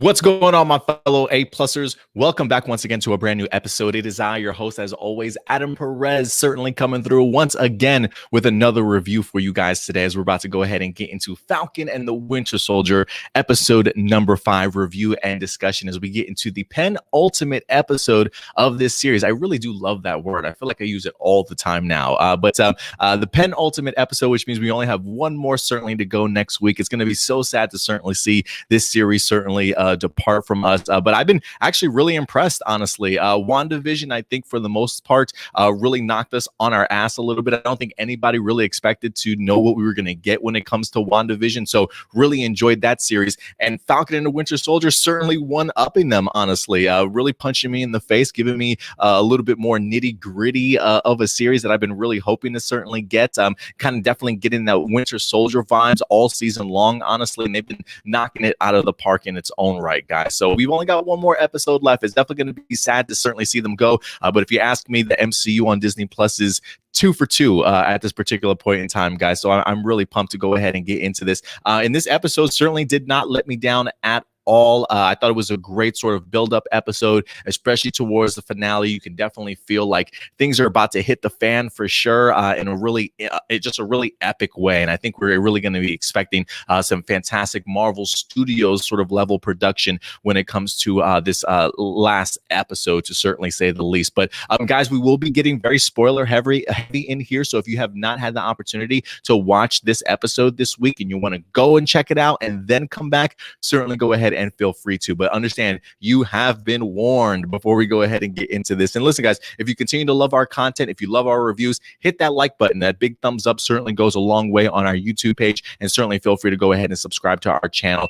What's going on, my fellow A-plussers? Welcome back once again to a brand new episode. It is I, your host, as always, Adam Perez, certainly coming through once again with another review for you guys today as we're about to go ahead and get into Falcon and the Winter Soldier episode number 5 review and discussion as we get into the penultimate episode of this series. I really do love that word. I feel like I use it all the time now. But the penultimate episode, which means we only have one more certainly to go next week. It's going to be so sad to certainly see this series certainly depart from us. But I've been actually really impressed, honestly. WandaVision, I think for the most part, really knocked us on our ass a little bit. I don't think anybody really expected to know what we were going to get when it comes to WandaVision. So really enjoyed that series. And Falcon and the Winter Soldier certainly one-upping them, honestly. Really punching me in the face, giving me a little bit more nitty-gritty of a series that I've been really hoping to certainly get. Kind of definitely getting that Winter Soldier vibes all season long, honestly. And they've been knocking it out of the park in its own right, guys. So we've only got one more episode left. It's definitely going to be sad to certainly see them go. But if you ask me, the MCU on Disney Plus is 2 for 2 at this particular point in time, guys. So I'm really pumped to go ahead and get into this. And this episode certainly did not let me down at all. I thought it was a great sort of build-up episode, especially towards the finale. You can definitely feel like things are about to hit the fan for sure in a really, just a really epic way. And I think we're really going to be expecting some fantastic Marvel Studios sort of level production when it comes to this last episode, to certainly say the least. But guys, we will be getting very spoiler heavy in here. So if you have not had the opportunity to watch this episode this week and you want to go and check it out and then come back, certainly go ahead and feel free to. But understand, you have been warned before we go ahead and get into this. And listen, guys, if you continue to love our content, if you love our reviews, hit that like button. That big thumbs up certainly goes a long way on our YouTube page. And certainly feel free to go ahead and subscribe to our channel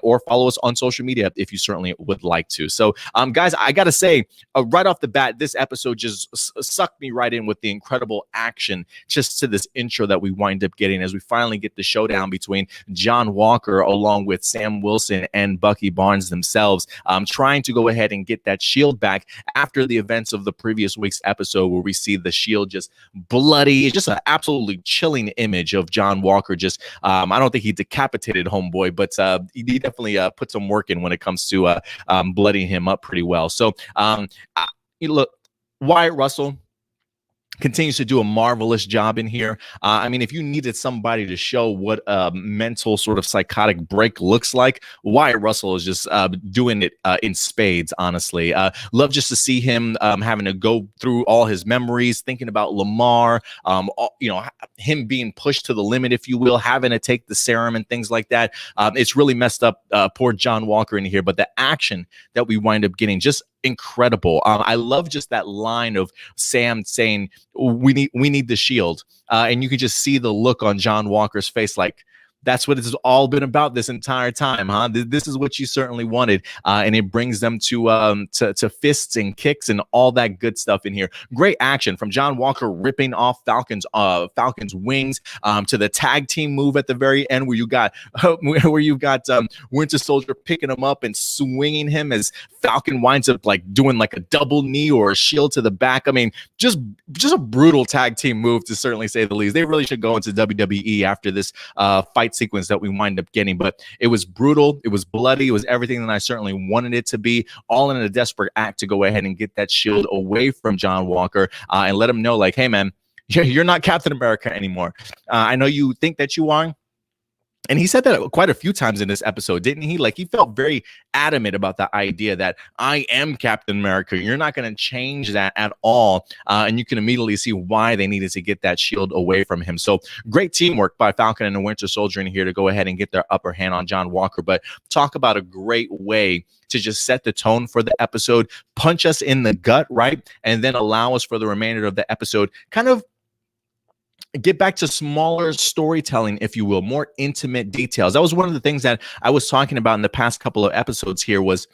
or follow us on social media if you certainly would like to. So, guys, I got to say, right off the bat, this episode just sucked me right in with the incredible action just to this intro that we wind up getting as we finally get the showdown between Jon Walker along with Sam Wilson and Bucky Barnes themselves, trying to go ahead and get that shield back after the events of the previous week's episode where we see the shield just bloody. It's just an absolutely chilling image of Jon Walker. Just, I don't think he decapitated homeboy, but he definitely put some work in when it comes to bloodying him up pretty well. So, look, Wyatt Russell continues to do a marvelous job in here. I mean, if you needed somebody to show what a mental sort of psychotic break looks like, Wyatt Russell is just doing it in spades, honestly. Love just to see him having to go through all his memories, thinking about Lamar, him being pushed to the limit, if you will, having to take the serum and things like that. It's really messed up poor Jon Walker in here, but the action that we wind up getting, just incredible. I love just that line of Sam saying, we need the shield. And you can just see the look on Jon Walker's face, like, that's what it's all been about this entire time, huh? This is what you certainly wanted, and it brings them to fists and kicks and all that good stuff in here. Great action from Jon Walker ripping off Falcon's wings, to the tag team move at the very end where you got Winter Soldier picking him up and swinging him as Falcon winds up like doing like a double knee or a shield to the back. I mean, just a brutal tag team move, to certainly say the least. They really should go into WWE after this fight sequence that we wind up getting. But it was brutal, it was bloody, it was everything that I certainly wanted it to be, all in a desperate act to go ahead and get that shield away from Jon Walker and let him know, like, hey man, you're not Captain America anymore. I know you think that you are. And he said that quite a few times in this episode, didn't he? Like, he felt very adamant about the idea that I am Captain America. You're not going to change that at all. And you can immediately see why they needed to get that shield away from him. So great teamwork by Falcon and the Winter Soldier in here to go ahead and get their upper hand on Jon Walker. But talk about a great way to just set the tone for the episode, punch us in the gut, right? And then allow us for the remainder of the episode kind of get back to smaller storytelling, if you will, more intimate details. That was one of the things that I was talking about in the past couple of episodes here, was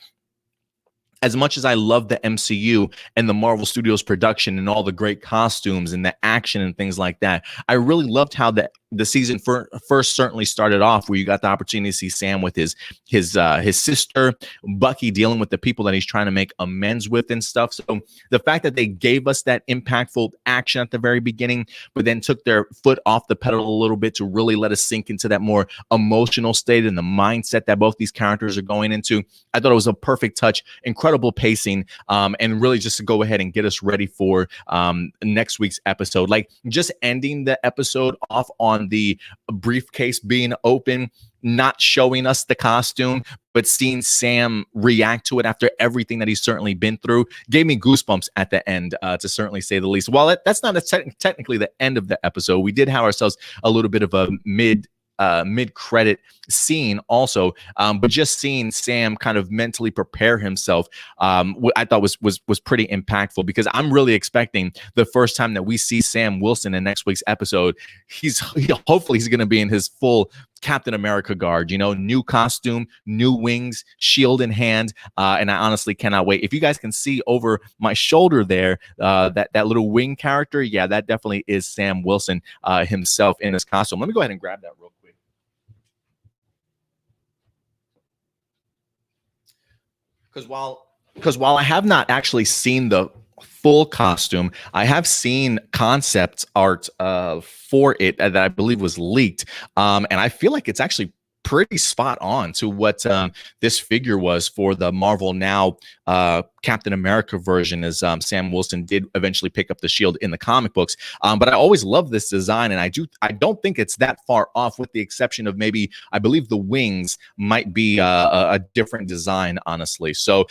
as much as I love the MCU and the Marvel Studios production and all the great costumes and the action and things like that, I really loved how the the season first certainly started off, where you got the opportunity to see Sam with his sister, Bucky dealing with the people that he's trying to make amends with and stuff. So the fact that they gave us that impactful action at the very beginning, but then took their foot off the pedal a little bit to really let us sink into that more emotional state and the mindset that both these characters are going into, I thought it was a perfect touch, incredible pacing, and really just to go ahead and get us ready for next week's episode. Like, just ending the episode off on the briefcase being open, not showing us the costume, but seeing Sam react to it after everything that he's certainly been through, gave me goosebumps at the end, to certainly say the least. While that's not technically the end of the episode, we did have ourselves a little bit of a mid-credit scene also, but just seeing Sam kind of mentally prepare himself, I thought was pretty impactful, because I'm really expecting the first time that we see Sam Wilson in next week's episode, hopefully he's going to be in his full Captain America guard, new costume, new wings, shield in hand, and I honestly cannot wait. If you guys can see over my shoulder there, that little wing character, yeah, that definitely is Sam Wilson himself in his costume. Let me go ahead and grab that real quick. Because while I have not actually seen the full costume, I have seen concept art for it that I believe was leaked, and I feel like it's actually pretty spot on to what this figure was for the Marvel Now Captain America version, as Sam Wilson did eventually pick up the shield in the comic books. But I always love this design, and I don't think it's that far off, with the exception of maybe, I believe the wings might be a different design, honestly. So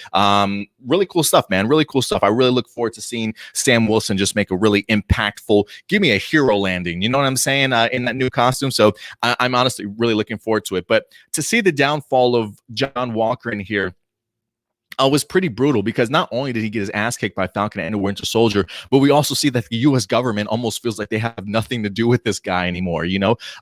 really cool stuff, man. Really cool stuff. I really look forward to seeing Sam Wilson just make a really impactful, give me a hero landing, you know what I'm saying, in that new costume. So I'm honestly really looking forward to it. But to see the downfall of Jon Walker in here was pretty brutal, because not only did he get his ass kicked by Falcon and Winter Soldier, but we also see that the U.S. government almost feels like they have nothing to do with this guy anymore.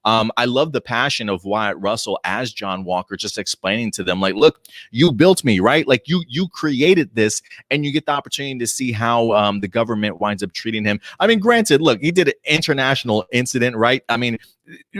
I love the passion of Wyatt Russell as Jon Walker, just explaining to them, like, look, you built me, right? Like, you created this, and you get the opportunity to see how the government winds up treating him. I mean, granted, look, he did an international incident, right? I mean,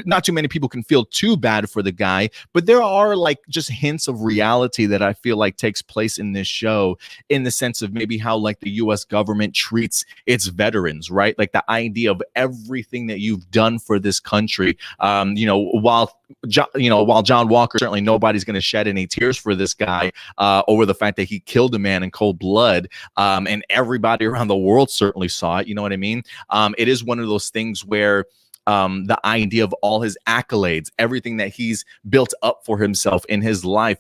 not too many people can feel too bad for the guy, but there are like just hints of reality that I feel like takes place in this show, in the sense of maybe how like the U.S. government treats its veterans, right? Like the idea of everything that you've done for this country. While Jon Walker, certainly nobody's going to shed any tears for this guy over the fact that he killed a man in cold blood, and everybody around the world certainly saw it. You know what I mean? It is one of those things where the idea of all his accolades, everything that he's built up for himself in his life,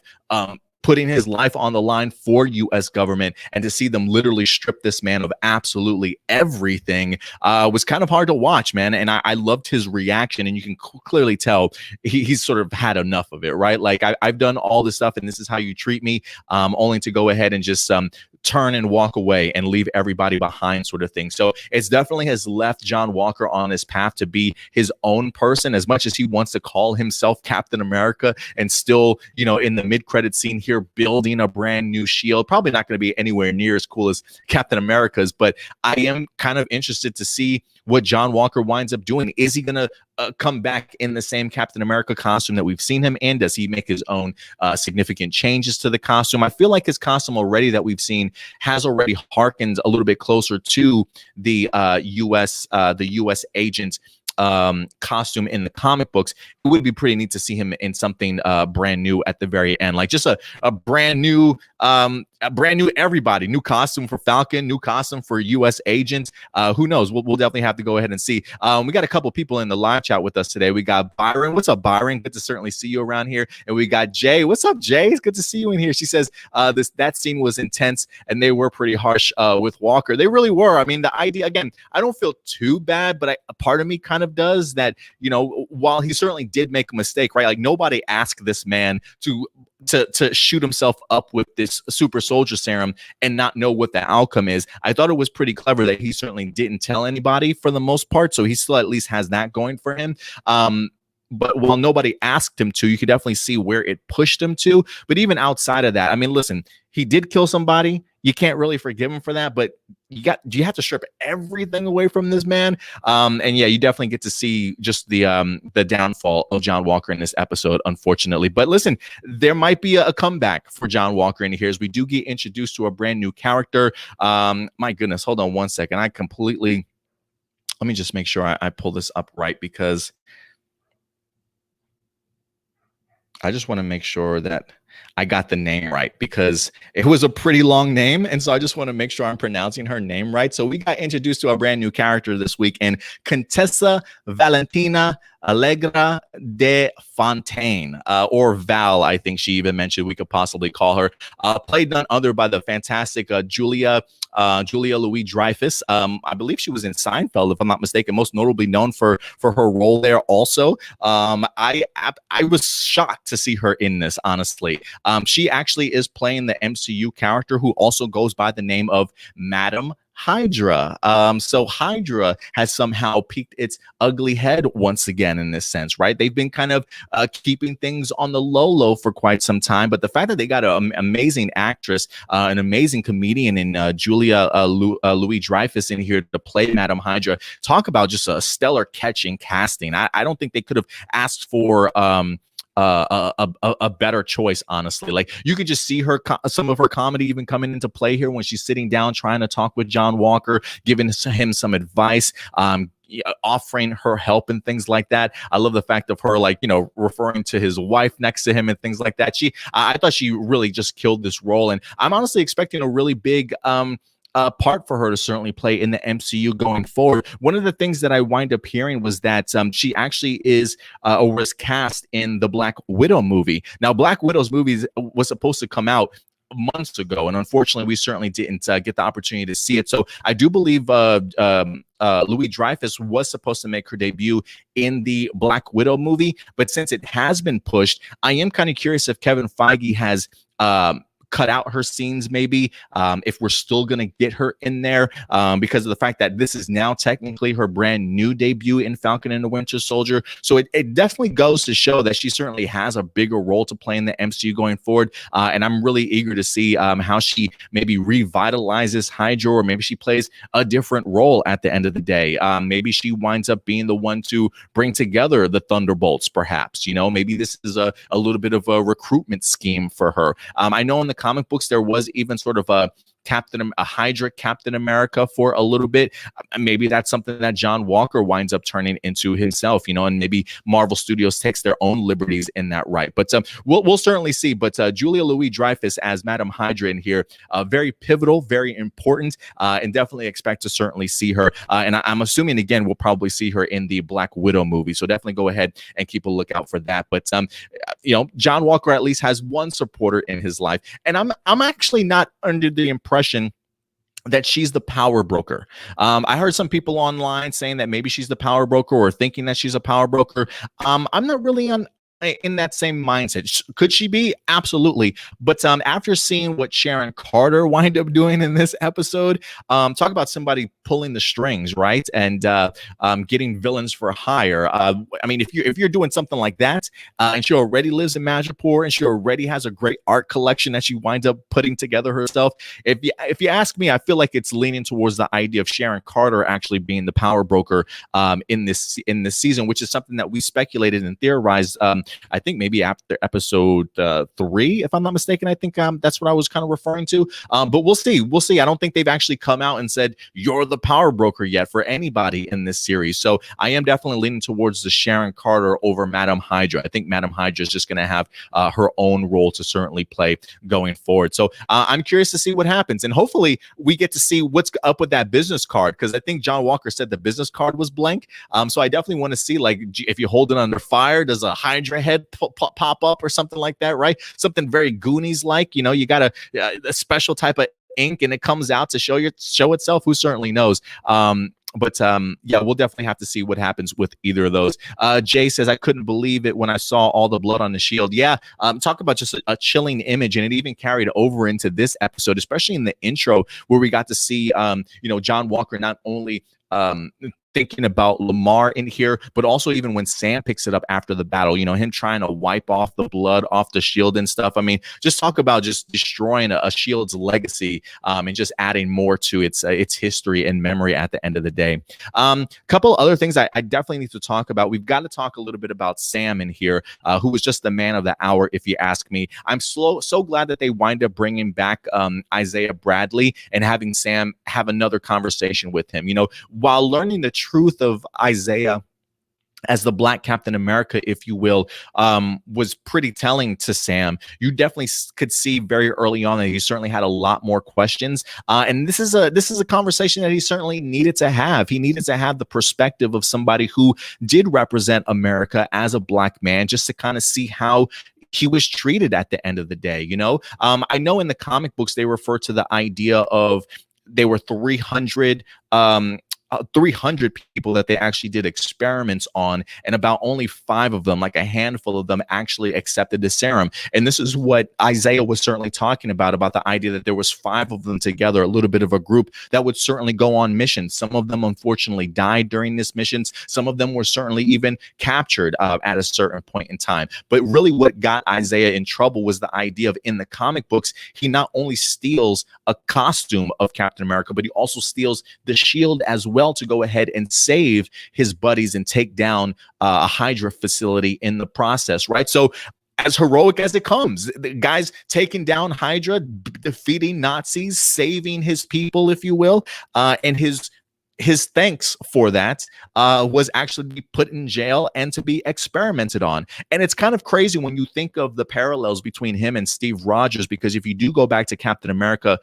putting his life on the line for U.S. government, and to see them literally strip this man of absolutely everything was kind of hard to watch, man. And I loved his reaction, and you can clearly tell he's sort of had enough of it, right? Like, I've done all this stuff, and this is how you treat me, only to go ahead and just turn and walk away and leave everybody behind, sort of thing. So it's definitely has left Jon Walker on his path to be his own person, as much as he wants to call himself Captain America, and still, in the mid-credit scene here, building a brand new shield. Probably not going to be anywhere near as cool as Captain America's, but I am kind of interested to see what Jon Walker winds up doing. Is he going to come back in the same Captain America costume that we've seen him in? Does he make his own significant changes to the costume? I feel like his costume already that we've seen has already harkened a little bit closer to the U.S. agent costume in the comic books. It would be pretty neat to see him in something brand new at the very end, like just a brand new everybody, new costume for Falcon, new costume for U.S. agents. Who knows? We'll definitely have to go ahead and see. We got a couple people in the live chat with us today. We got Byron. What's up, Byron? Good to certainly see you around here. And we got Jay. What's up, Jay? It's good to see you in here. She says that scene was intense, and they were pretty harsh with Walker. They really were. I mean, the idea, again, I don't feel too bad, but a part of me kind of does, that, while he certainly did make a mistake, right? Like, nobody asked this man to shoot himself up with this super soldier serum and not know what the outcome is. I thought it was pretty clever that he certainly didn't tell anybody for the most part, so he still at least has that going for him. but while nobody asked him to, you could definitely see where it pushed him to. But even outside of that, I mean, listen, he did kill somebody. You can't really forgive him for that, but you have to strip everything away from this man. And yeah, you definitely get to see just the downfall of Jon Walker in this episode, unfortunately. But listen, there might be a comeback for Jon Walker in here as we do get introduced to a brand new character. My goodness, hold on one second. Let me just make sure I pull this up right, because I just want to make sure that I got the name right, because it was a pretty long name. And so I just want to make sure I'm pronouncing her name right. So we got introduced to a brand new character this week, and Contessa Valentina Allegra de Fontaine, or Val, I think she even mentioned we could possibly call her, played none other by the fantastic Julia Louis-Freyfus. I believe she was in Seinfeld, if I'm not mistaken, most notably known for her role there also. I was shocked to see her in this, honestly. She actually is playing the MCU character who also goes by the name of Madam Hydra. So Hydra has somehow peeked its ugly head once again in this sense, right? They've been kind of keeping things on the low for quite some time, but the fact that they got an amazing actress, an amazing comedian in Julia Louis-Dreyfus in here to play Madam Hydra, talk about just a stellar catching casting. I don't think they could have asked for a better choice, honestly. Like, you could just see her some of her comedy even coming into play here when she's sitting down trying to talk with Jon Walker, giving him some advice, offering her help and things like that. I love the fact of her, like, referring to his wife next to him and things like that. I thought she really just killed this role, and I'm honestly expecting a really big part for her to certainly play in the MCU going forward. One of the things that I wind up hearing was that she actually was cast in the Black Widow movie. Now, Black Widow's movie was supposed to come out months ago, and unfortunately we certainly didn't get the opportunity to see it. So I do believe Louis-Dreyfus was supposed to make her debut in the Black Widow movie, but since it has been pushed, I am kind of curious if Kevin Feige has cut out her scenes, maybe, if we're still going to get her in there, because of the fact that this is now technically her brand new debut in Falcon and the Winter Soldier. So it definitely goes to show that she certainly has a bigger role to play in the MCU going forward. And I'm really eager to see how she maybe revitalizes Hydra, or maybe she plays a different role at the end of the day. Maybe she winds up being the one to bring together the Thunderbolts, perhaps. Maybe this is a little bit of a recruitment scheme for her. I know in the comic books there was even sort of a Hydra Captain America for a little bit. Maybe that's something that Jon Walker winds up turning into himself, and maybe Marvel Studios takes their own liberties in that, right? But we'll certainly see. But Julia Louis-Dreyfus as Madam Hydra in here, very pivotal, very important, and definitely expect to certainly see her. And I'm assuming, again, we'll probably see her in the Black Widow movie. So definitely go ahead and keep a lookout for that. But Jon Walker at least has one supporter in his life, and I'm actually not under the impression that she's the power broker. I heard some people online saying that maybe she's the power broker, or thinking that she's a power broker. I'm not really in that same mindset. Could she be? Absolutely. But after seeing what Sharon Carter wind up doing in this episode, talk about somebody pulling the strings, right? And getting villains for hire. I mean, if you're doing something like that, and she already lives in Madripoor, and she already has a great art collection that she winds up putting together herself, if you ask me, I feel like it's leaning towards the idea of Sharon Carter actually being the power broker in this season, which is something that we speculated and theorized. I think maybe after episode 3, if I'm not mistaken. I think that's what I was kind of referring to. But we'll see. I don't think they've actually come out and said you're the power broker yet for anybody in this series. So I am definitely leaning towards the Sharon Carter over Madam Hydra. I think Madam Hydra is just going to have her own role to certainly play going forward. So I'm curious to see what happens, and hopefully we get to see what's up with that business card, because I think Jon Walker said the business card was blank. So I definitely want to see, like, if you hold it under fire, does a Hydra head pop up or something like that, right? Something very Goonies like. You got a special type of ink, and it comes out to show itself. Who certainly knows? But yeah, we'll definitely have to see what happens with either of those. Jay says, I couldn't believe it when I saw all the blood on the shield. Yeah, talk about just a chilling image, and it even carried over into this episode, especially in the intro where we got to see Jon Walker not only thinking about Lamar in here, but also even when Sam picks it up after the battle, you know, him trying to wipe off the blood off the shield and stuff. I mean, just talk about just destroying a shield's legacy, and just adding more to its history and memory at the end of the day. Couple other things I definitely need to talk about. We've got to talk a little bit about Sam in here, who was just the man of the hour, if you ask me. I'm so glad that they wind up bringing back Isaiah Bradley and having Sam have another conversation with him. You know, while learning the truth of Isaiah as the Black Captain America, if you will, was pretty telling to Sam. You definitely could see very early on that he certainly had a lot more questions. And this is a conversation that he certainly needed to have. He needed to have the perspective of somebody who did represent America as a Black man, just to kind of see how he was treated at the end of the day. You know, I know in the comic books they refer to the idea of they were 300 people that they actually did experiments on, and about only 5 of them, like a handful of them, actually accepted the serum. And this is what Isaiah was certainly talking about the idea that there was 5 of them together, a little bit of a group that would certainly go on missions. Some of them unfortunately died during these missions. Some of them were certainly even captured at a certain point in time. But really what got Isaiah in trouble was the idea of, in the comic books, he not only steals a costume of Captain America, but he also steals the shield as well, to go ahead and save his buddies and take down a Hydra facility in the process, right? So as heroic as it comes, the guy's taking down Hydra, defeating Nazis, saving his people, if you will, and his thanks for that was actually to be put in jail and to be experimented on. And it's kind of crazy when you think of the parallels between him and Steve Rogers, because if you do go back to Captain America,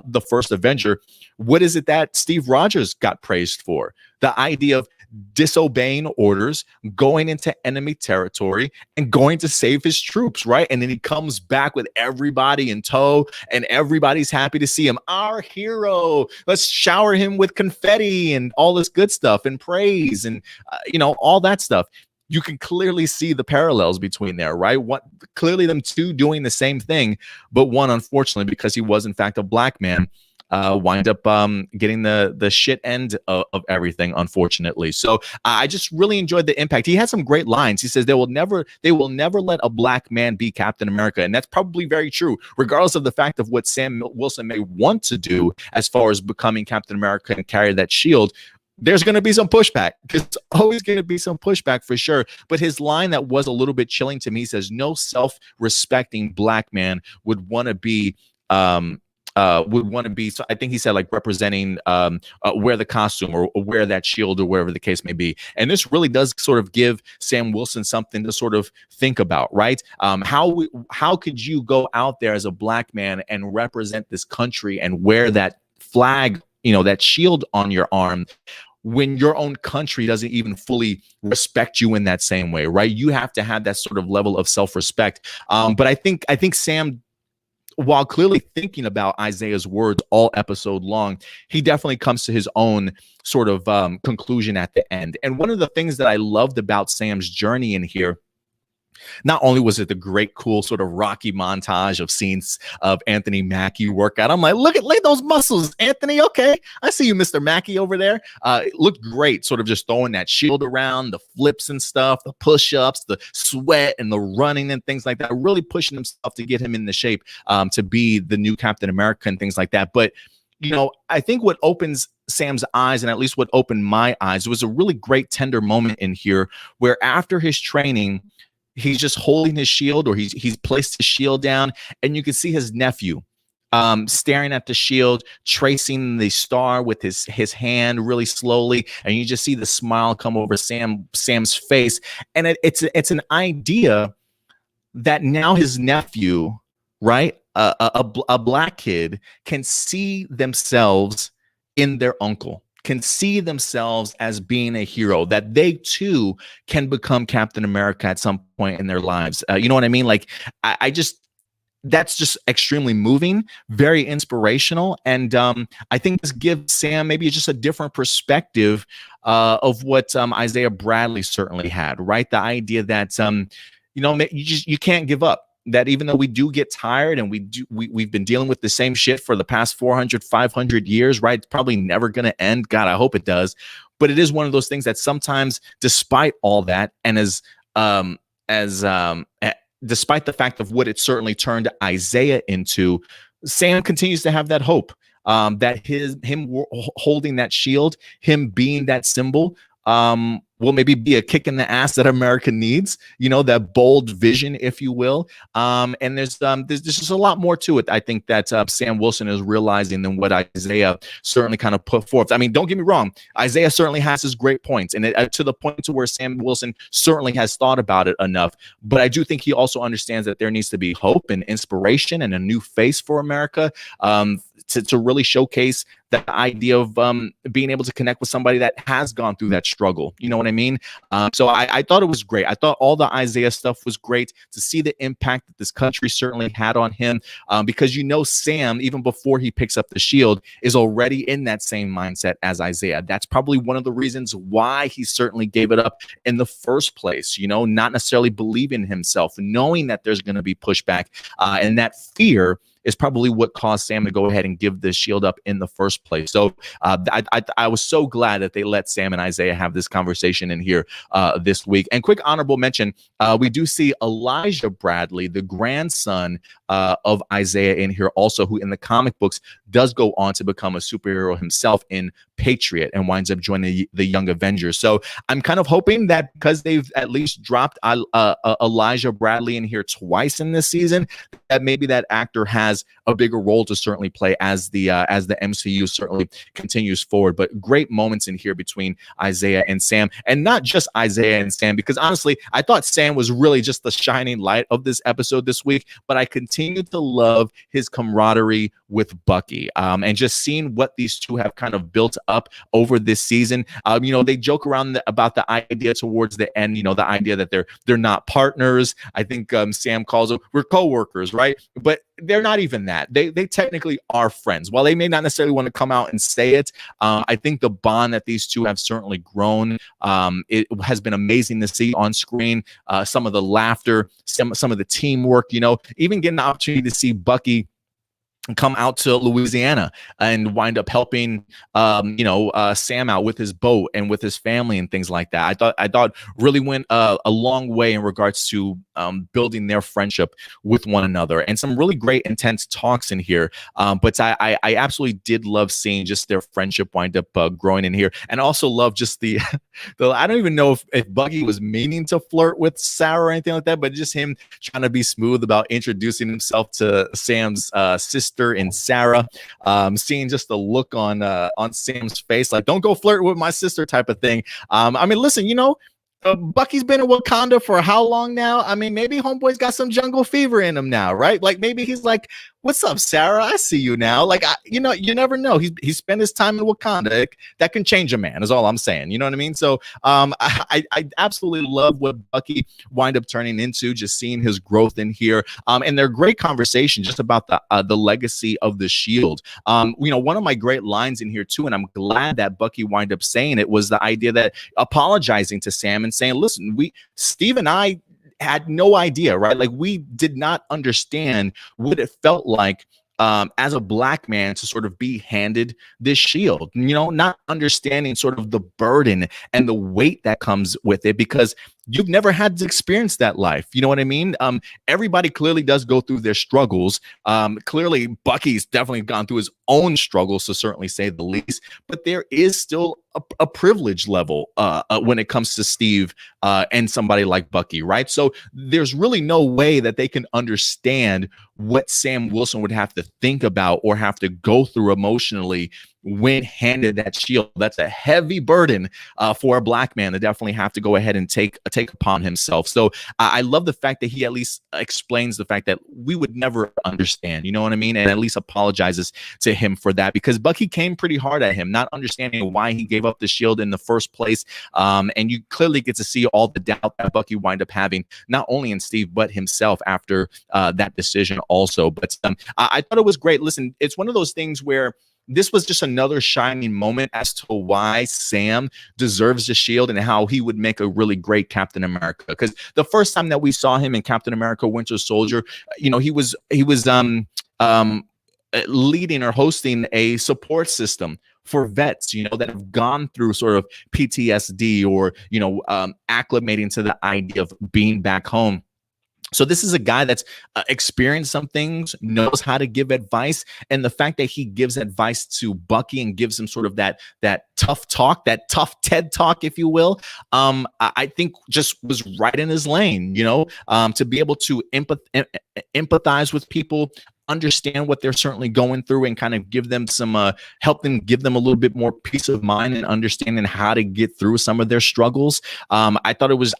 the first Avenger, what is it that Steve Rogers got praised for? The idea of disobeying orders, going into enemy territory, and going to save his troops, right? And then he comes back with everybody in tow, and everybody's happy to see him. Our hero. Let's shower him with confetti and all this good stuff and praise and you know, all that stuff. You can clearly see the parallels between there, right? What clearly them two doing the same thing, but one, unfortunately, because he was in fact a Black man, wind up getting the shit end of everything, unfortunately. So I just really enjoyed the impact. He had some great lines. He says they will never let a Black man be Captain America, and that's probably very true, regardless of the fact of what Sam Wilson may want to do as far as becoming Captain America and carry that shield. There's going to be some pushback. There's always going to be some pushback for sure. But his line that was a little bit chilling to me says, no self-respecting Black man would want to be so I think he said, like, representing wear the costume or wear that shield or wherever the case may be. And this really does sort of give Sam Wilson something to sort of think about, right? How could you go out there as a Black man and represent this country and wear that flag, you know, that shield on your arm, when your own country doesn't even fully respect you in that same way, right? You have to have that sort of level of self-respect. But I think Sam, while clearly thinking about Isaiah's words all episode long, he definitely comes to his own sort of conclusion at the end. And one of the things that I loved about Sam's journey in here, not only was it the great, cool sort of Rocky montage of scenes of Anthony Mackie workout. I'm like, look at those muscles, Anthony. Okay, I see you, Mr. Mackie over there. It looked great, sort of just throwing that shield around, the flips and stuff, the push-ups, the sweat and the running and things like that, really pushing himself to get him in the shape to be the new Captain America and things like that. But, you know, I think what opens Sam's eyes, and at least what opened my eyes, was a really great tender moment in here where after his training, he's just holding his shield, or he's placed his shield down, and you can see his nephew staring at the shield, tracing the star with his hand really slowly, and you just see the smile come over Sam's face. And it's an idea that now his nephew, right, a Black kid, can see themselves in their uncle, can see themselves as being a hero, that they too can become Captain America at some point in their lives. You know what I mean? Like, that's just extremely moving, very inspirational. And I think this gives Sam maybe just a different perspective of what Isaiah Bradley certainly had, right? The idea that, you know, you can't give up. that even though we do get tired and we've been dealing with the same shit for the past 400, 500 years, right? It's probably never going to end. God, I hope it does. But it is one of those things that sometimes, despite all that, and despite the fact of what it certainly turned Isaiah into, Sam continues to have that hope, that him holding that shield, him being that symbol, will maybe be a kick in the ass that America needs, that bold vision, if you will. And there's just a lot more to it, I think, that Sam Wilson is realizing than what Isaiah certainly kind of put forth. I mean, don't get me wrong, Isaiah certainly has his great points, and to the point to where Sam Wilson certainly has thought about it enough. But I do think he also understands that there needs to be hope and inspiration and a new face for America, to really showcase the idea of being able to connect with somebody that has gone through that struggle. You know what I mean? So I thought it was great. I thought all the Isaiah stuff was great, to see the impact that this country certainly had on him, because Sam, even before he picks up the shield, is already in that same mindset as Isaiah. That's probably one of the reasons why he certainly gave it up in the first place, not necessarily believing in himself, knowing that there's going to be pushback, and that fear is probably what caused Sam to go ahead and give the shield up in the first place. So I was so glad that they let Sam and Isaiah have this conversation in here this week. And quick honorable mention, we do see Elijah Bradley, the grandson of Isaiah, in here also, who in the comic books does go on to become a superhero himself in Patriot and winds up joining the Young Avengers. So I'm kind of hoping that because they've at least dropped Elijah Bradley in here twice in this season, that maybe that actor has a bigger role to certainly play as the MCU certainly continues forward. But great moments in here between Isaiah and Sam, and not just Isaiah and Sam, because honestly, I thought Sam was really just the shining light of this episode this week, but I continue to love his camaraderie with Bucky, and just seeing what these two have kind of built up over this season. They joke around about the idea towards the end, the idea that they're not partners. I think Sam calls them, we're co-workers, right? But they're not even that. They technically are friends. While they may not necessarily want to come out and say it, I think the bond that these two have certainly grown. It has been amazing to see on screen. Some of the laughter, some of the teamwork, even getting the opportunity to see Bucky come out to Louisiana and wind up helping Sam out with his boat and with his family and things like that. I thought really went a long way in regards to building their friendship with one another, and some really great intense talks in here. But I absolutely did love seeing just their friendship wind up growing in here, and also love just the I don't even know if Bucky was meaning to flirt with Sarah or anything like that, but just him trying to be smooth about introducing himself to Sam's sister and Sarah, seeing just the look on Sam's face, like, don't go flirt with my sister type of thing. I mean, listen, Bucky's been in Wakanda for how long now? I mean, maybe homeboy's got some jungle fever in him now, right? Like, maybe he's like, what's up, Sarah? I see you now. Like, you never know. He spent his time in Wakanda. That can change a man, is all I'm saying. You know what I mean? So I absolutely love what Bucky wind up turning into, just seeing his growth in here. And their great conversation just about the legacy of the shield. One of my great lines in here too, and I'm glad that Bucky wind up saying it, was the idea that apologizing to Sam and saying, listen, Steve and I had no idea, right? Like, we did not understand what it felt like as a black man to sort of be handed this shield, not understanding sort of the burden and the weight that comes with it, because you've never had to experience that life. You know what I mean? Everybody clearly does go through their struggles. Clearly, Bucky's definitely gone through his own struggles, to certainly say the least. But there is still a privilege level when it comes to Steve and somebody like Bucky, right? So there's really no way that they can understand what Sam Wilson would have to think about or have to go through emotionally when handed that shield. That's a heavy burden for a black man to definitely have to go ahead and take upon himself. So I love the fact that he at least explains the fact that we would never understand, you know what I mean? And at least apologizes to him for that, because Bucky came pretty hard at him, not understanding why he gave up the shield in the first place. And you clearly get to see all the doubt that Bucky wind up having, not only in Steve, but himself after that decision also. But I thought it was great. Listen, it's one of those things where this was just another shining moment as to why Sam deserves the shield and how he would make a really great Captain America. Because the first time that we saw him in Captain America Winter Soldier, he was leading or hosting a support system for vets, that have gone through sort of PTSD or, acclimating to the idea of being back home. So this is a guy that's experienced some things, knows how to give advice, and the fact that he gives advice to Bucky and gives him sort of that tough talk, that tough TED talk, if you will, I think just was right in his lane. To be able to empathize with people, understand what they're certainly going through, and kind of give them some help them, give them a little bit more peace of mind and understanding how to get through some of their struggles. I thought it was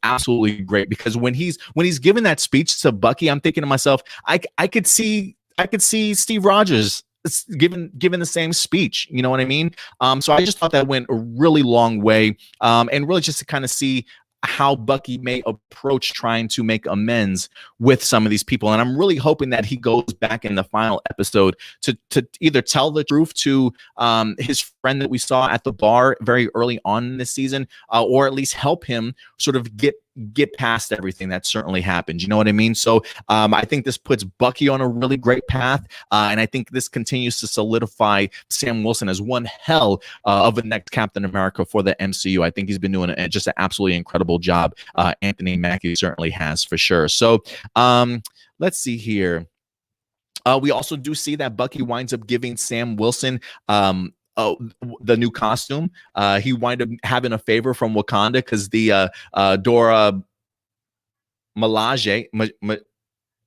absolutely great, because when he's giving that speech to Bucky, I'm thinking to myself, I could see Steve Rogers given the same speech. You know what I mean? So I just thought that went a really long way, and really just to kind of see how Bucky may approach trying to make amends with some of these people. And I'm really hoping that he goes back in the final episode to either tell the truth to his friend that we saw at the bar very early on in this season, or at least help him sort of get past everything that certainly happened. You know what I mean? So I think this puts Bucky on a really great path. And I think this continues to solidify Sam Wilson as one hell of a next Captain America for the MCU. I think he's been doing just an absolutely incredible job. Anthony Mackie certainly has, for sure. So let's see here. We also do see that Bucky winds up giving Sam Wilson the new costume. He wind up having a favor from Wakanda, because the Dora Milaje,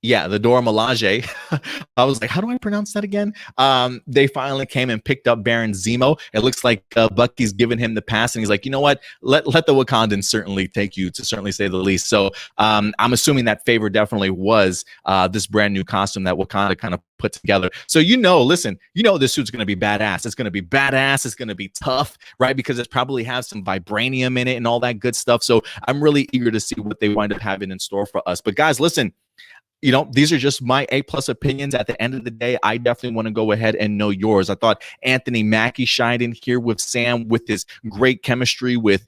the Dora Milaje. I was like, how do I pronounce that again? They finally came and picked up Baron Zemo. It looks like Bucky's giving him the pass, and he's like, you know what? Let the Wakandans certainly take you, to certainly say the least. So I'm assuming that favor definitely was this brand new costume that Wakanda kind of put together. So listen, this suit's going to be badass. It's going to be badass. It's going to be tough, right? Because it probably has some vibranium in it and all that good stuff. So I'm really eager to see what they wind up having in store for us. But guys, listen, these are just my A+ opinions. At the end of the day, I definitely want to go ahead and know yours. I thought Anthony Mackie shined in here with Sam, with his great chemistry with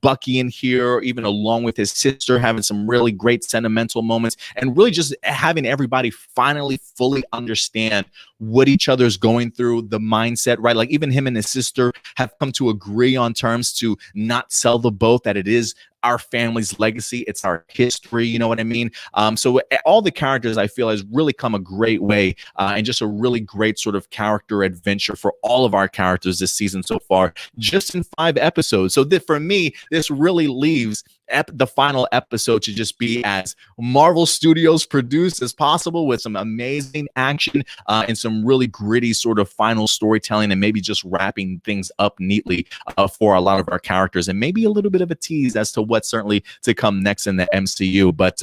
Bucky in here, even along with his sister, having some really great sentimental moments, and really just having everybody finally fully understand what each other's going through, the mindset, right? Like even him and his sister have come to agree on terms to not sell the boat, that it is our family's legacy, it's our history, you know what I mean? So all the characters, I feel, has really come a great way, and just a really great sort of character adventure for all of our characters this season so far, just in 5 episodes. So for me, this really leaves the final episode to just be as Marvel Studios produced as possible, with some amazing action and some really gritty sort of final storytelling, and maybe just wrapping things up neatly for a lot of our characters, and maybe a little bit of a tease as to what's certainly to come next in the MCU. But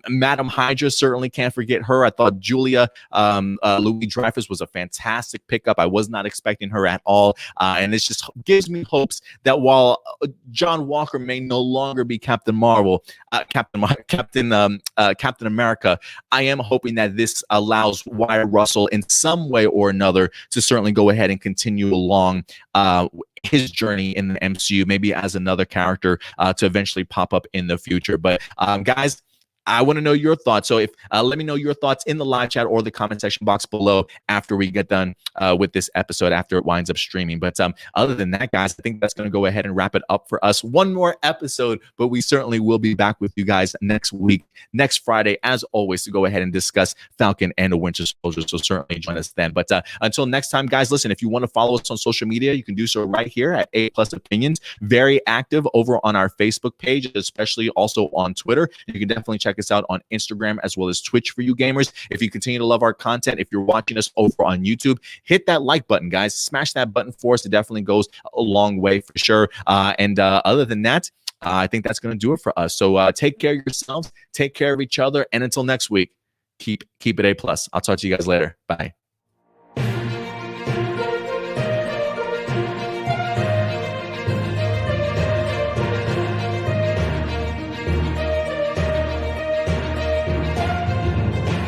Madam Hydra, certainly can't forget her. I thought Julia Louis-Freyfus was a fantastic pickup. I was not expecting her at all, and it just gives me hopes that while Jon Walker may no longer be Captain America, I am hoping that this allows Wyatt Russell in some way or another to certainly go ahead and continue along his journey in the MCU, maybe as another character to eventually pop up in the future. But guys, I want to know your thoughts. So let me know your thoughts in the live chat or the comment section box below after we get done with this episode, after it winds up streaming. But other than that, guys, I think that's going to go ahead and wrap it up for us. One more episode, but we certainly will be back with you guys next week, next Friday, as always, to go ahead and discuss Falcon and the Winter Soldier. So certainly join us then. But until next time, guys, listen, if you want to follow us on social media, you can do so right here at A+ Opinions. Very active over on our Facebook page, especially also on Twitter. You can definitely check us out on Instagram as well as Twitch for you gamers. If you continue to love our content, if you're watching us over on YouTube, hit that like button, guys. Smash that button for us. It definitely goes a long way for sure. And other than that, I think that's going to do it for us. So take care of yourselves, take care of each other, and until next week, keep it A+. I'll talk to you guys later. Bye.